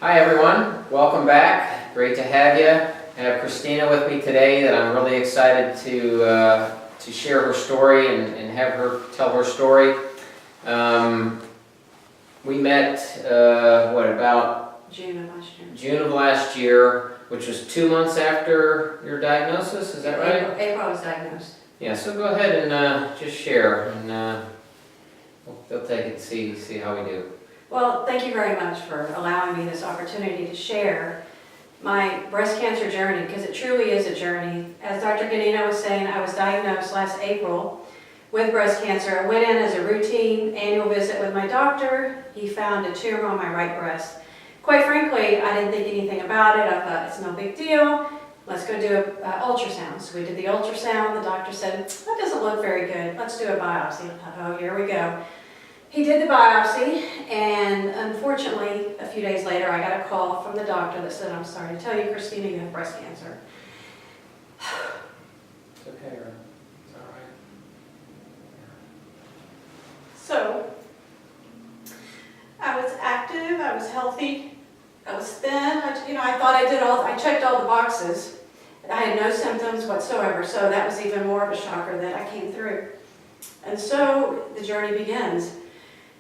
Hi everyone, welcome back. Great to have you. I have Kristina with me today that I'm really excited to share her story and have her tell her story. We met, about June of last year. June of last year, which was 2 months after your diagnosis, is that right? April I was diagnosed. Yeah, so go ahead and just share, and we'll take it and see how we do. Well, thank you very much for allowing me this opportunity to share my breast cancer journey, because it truly is a journey. As Dr. Ganino was saying, I was diagnosed last April with breast cancer. I went in as a routine annual visit with my doctor. He found a tumor on my right breast. Quite frankly, I didn't think anything about it. I thought, it's no big deal. Let's go do an ultrasound. So we did the ultrasound. The doctor said, that doesn't look very good. Let's do a biopsy. I thought, oh, here we go. He did the biopsy, and unfortunately, a few days later, I got a call from the doctor that said, I'm sorry to tell you, Kristina, you have breast cancer. It's okay, right? It's all right. So, I was active, I was healthy, I was thin, I thought I checked all the boxes. I had no symptoms whatsoever, so that was even more of a shocker that I came through. And so, the journey begins.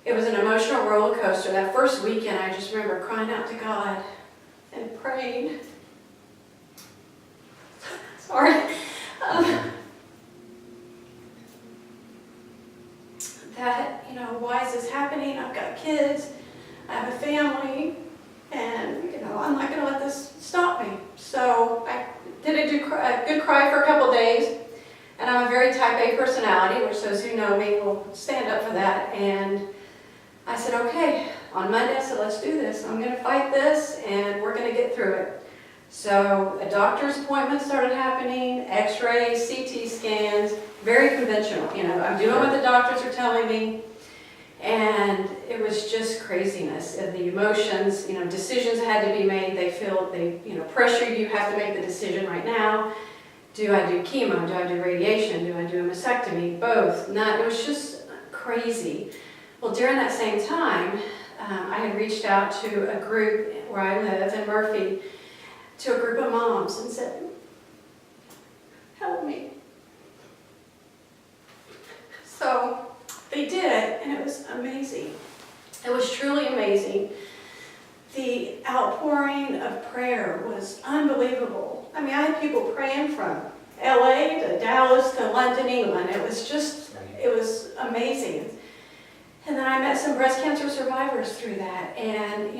It was an emotional roller coaster. That first weekend, I just remember crying out to God and praying. Sorry. That, why is this happening? I've got kids, I have a family, and, I'm not going to let this stop me. So I did a good cry for a couple days, and I'm a very type A personality, which those who know me will stand up for that. And I said, okay, on Monday, I said, let's do this. I'm going to fight this, and we're going to get through it. So a doctor's appointment started happening, x-rays, CT scans, very conventional. I'm doing what the doctors are telling me, and it was just craziness. The emotions, decisions had to be made. They pressure you, have to make the decision right now. Do I do chemo? Do I do radiation? Do I do a mastectomy? Both. It was just crazy. Well, during that same time, I had reached out to a group where I live in Murphy, to a group of moms, and said, help me. So they did, and it was amazing. It was truly amazing. The outpouring of prayer was unbelievable. I had people praying from LA to Dallas to London, England. It was amazing. And then I met some breast cancer survivors through that, and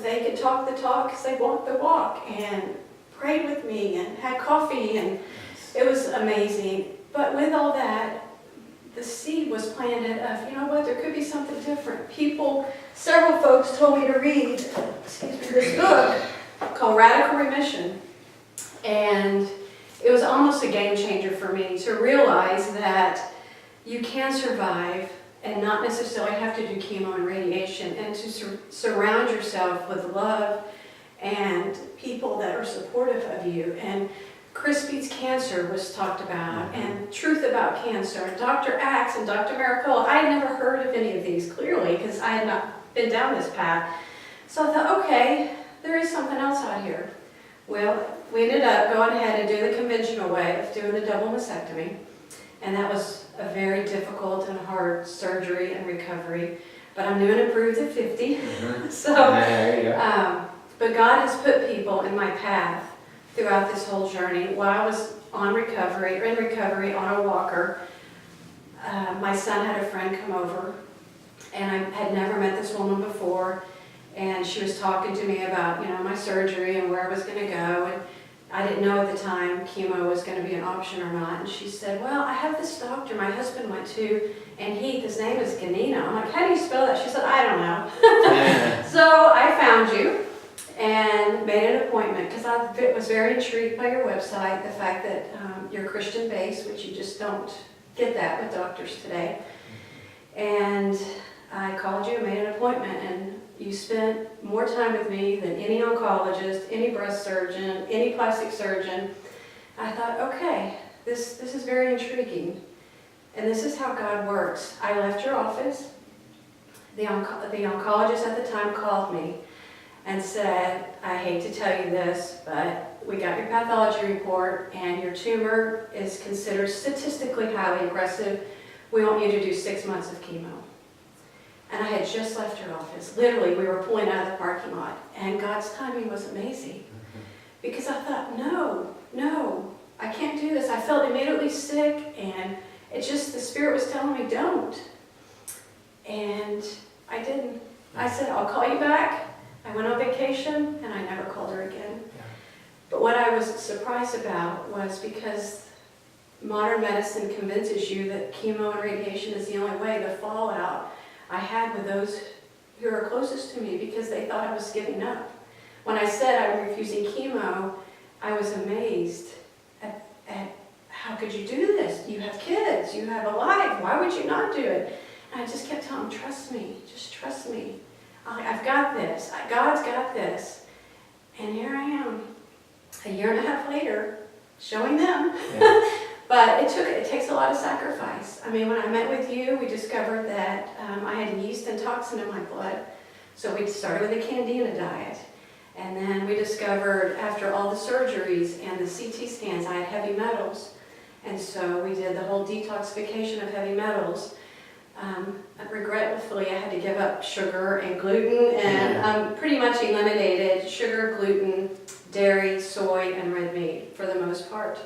they could talk the talk because they walked the walk, and prayed with me and had coffee, and it was amazing. But with all that, the seed was planted of, there could be something different. Several folks told me to read, this book called Radical Remission, and it was almost a game changer for me to realize that you can survive and not necessarily have to do chemo and radiation, and to surround yourself with love and people that are supportive of you. And Chris Beats Cancer was talked about, and Truth About Cancer, and Dr. Axe and Dr. Maricola. I had never heard of any of these, clearly, because I had not been down this path. So I thought, okay, there is something else out here. Well, we ended up going ahead and doing the conventional way of doing the double mastectomy. And that was a very difficult and hard surgery and recovery. But I'm new and approved at 50. But God has put people in my path throughout this whole journey. While I was in recovery on a walker, my son had a friend come over, and I had never met this woman before, and she was talking to me about, my surgery and where I was going to go, and I didn't know at the time chemo was going to be an option or not, and she said, well, I have this doctor my husband went to, and his name is Ganino. I'm like, how do you spell that? She said, I don't know. So I found you and made an appointment, because I was very intrigued by your website, the fact that you're Christian-based, which you just don't get that with doctors today. And I called you and made an appointment, and you spent more time with me than any oncologist, any breast surgeon, any plastic surgeon. I thought, okay, this is very intriguing, and this is how God works. I left your office. The oncologist at the time called me, and said, I hate to tell you this, but we got your pathology report and your tumor is considered statistically highly aggressive. We want you to do 6 months of chemo. And I had just left her office. Literally, we were pulling out of the parking lot. And God's timing was amazing. Because I thought, no, I can't do this. I felt immediately sick, and it just, the Spirit was telling me, don't. And I didn't. I said, I'll call you back. I went on vacation, and I never called her again. But what I was surprised about was because modern medicine convinces you that chemo and radiation is the only way, the fallout I had with those who are closest to me, because they thought I was giving up. When I said I'm refusing chemo, I was amazed at how could you do this? You have kids, you have a life, why would you not do it? And I just kept telling them, trust me, just trust me. I've got this, God's got this. And here I am, a year and a half later, showing them. Yeah. But it takes a lot of sacrifice. I mean, when I met with you, we discovered that I had yeast and toxin in my blood. So we started with a Candida diet. And then we discovered after all the surgeries and the CT scans, I had heavy metals. And so we did the whole detoxification of heavy metals. Regretfully, I had to give up sugar and gluten, and pretty much eliminated sugar, gluten, dairy, soy, and red meat for the most part.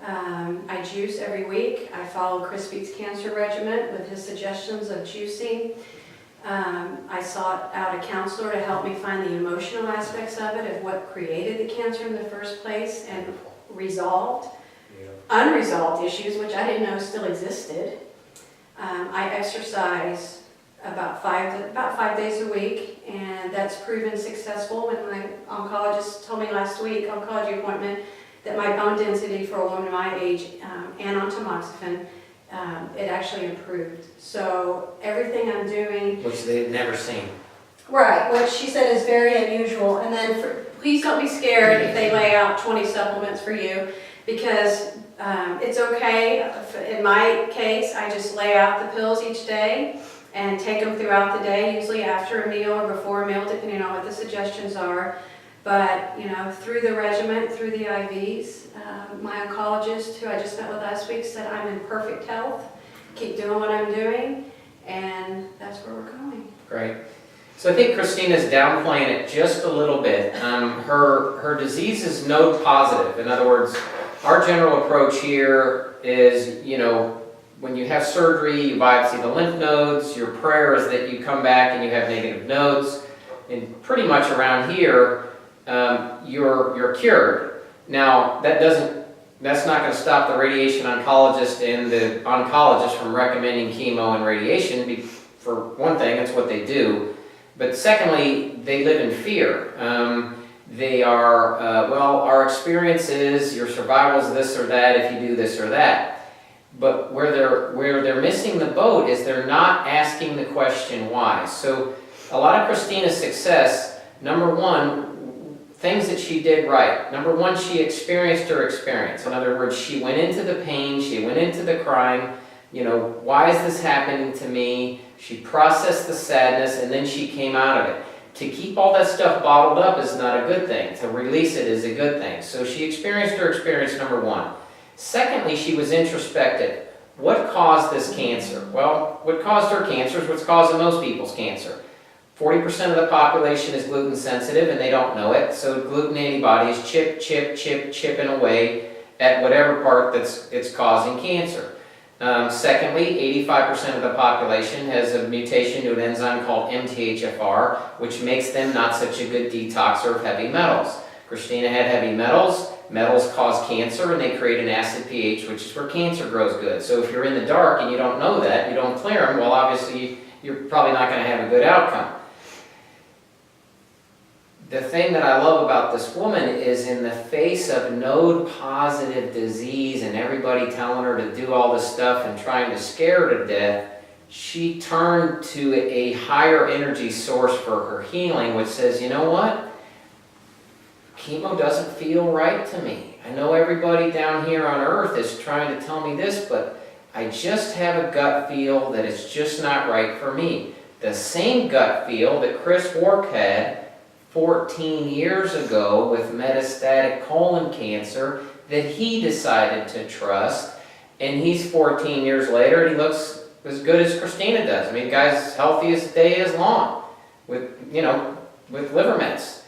I juice every week. I follow Chris Beats' cancer regimen with his suggestions of juicing. I sought out a counselor to help me find the emotional aspects of it, of what created the cancer in the first place, and resolved unresolved issues, which I didn't know still existed. I exercise about five days a week, and that's proven successful. When my oncologist told me last week, oncology appointment, that my bone density for a woman my age, and on tamoxifen, it actually improved. So everything I'm doing, which they've never seen. Right, which she said is very unusual. And then please don't be scared if they lay out 20 supplements for you, because it's okay. In my case, I just lay out the pills each day and take them throughout the day, usually after a meal or before a meal, depending on what the suggestions are. But, you know, through the regimen, through the IVs, my oncologist, who I just met with last week, said I'm in perfect health, keep doing what I'm doing, and that's where we're going. Great. So I think Kristina's downplaying it just a little bit. Her disease is node positive. In other words, our general approach here is, you know, when you have surgery, you biopsy the lymph nodes. Your prayer is that you come back and you have negative nodes. And pretty much around here, you're cured. Now, that's not going to stop the radiation oncologist and the oncologist from recommending chemo and radiation. For one thing, that's what they do. But secondly, they live in fear. They are, well, our experience is your survival is this or that if you do this or that. But where they're missing the boat is they're not asking the question why. So a lot of Kristina's success, number one, things that she did right. Number one, she experienced her experience. In other words, she went into the pain, she went into the crying. You know, why is this happening to me? She processed the sadness, and then she came out of it. To keep all that stuff bottled up is not a good thing. To release it is a good thing. So she experienced her experience, number one. Secondly, she was introspective. What caused this cancer? Well, what caused her cancer is what's causing most people's cancer. 40% of the population is gluten sensitive and they don't know it. So gluten antibodies chipping away at whatever part it's causing cancer. Secondly, 85% of the population has a mutation to an enzyme called MTHFR, which makes them not such a good detoxer of heavy metals. Kristina had heavy metals. Metals cause cancer, and they create an acid pH, which is where cancer grows good. So if you're in the dark and you don't know that, you don't clear them, well, obviously you're probably not going to have a good outcome. The thing that I love about this woman is, in the face of node-positive disease and everybody telling her to do all this stuff and trying to scare her to death, she turned to a higher energy source for her healing, which says, you know what? Chemo doesn't feel right to me. I know everybody down here on earth is trying to tell me this, but I just have a gut feel that it's just not right for me. The same gut feel that Chris Wark had 14 years ago with metastatic colon cancer that he decided to trust. And he's 14 years later, and he looks as good as Kristina does. I mean, the guy's healthy as the day is long with, with liver mets.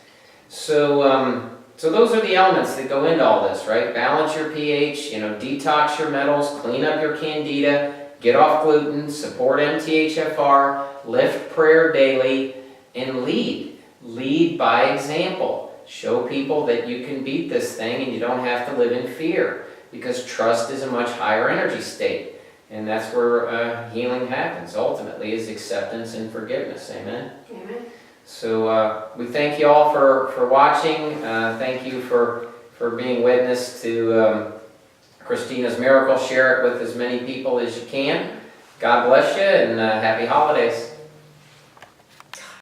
So, so those are the elements that go into all this, right? Balance your pH, detox your metals, clean up your candida, get off gluten, support MTHFR, lift prayer daily, and lead. Lead by example. Show people that you can beat this thing and you don't have to live in fear, because trust is a much higher energy state. And that's where healing happens, ultimately, is acceptance and forgiveness. Amen? Amen. So we thank you all for watching. Thank you for being witness to Kristina's miracle. Share it with as many people as you can. God bless you, and happy holidays.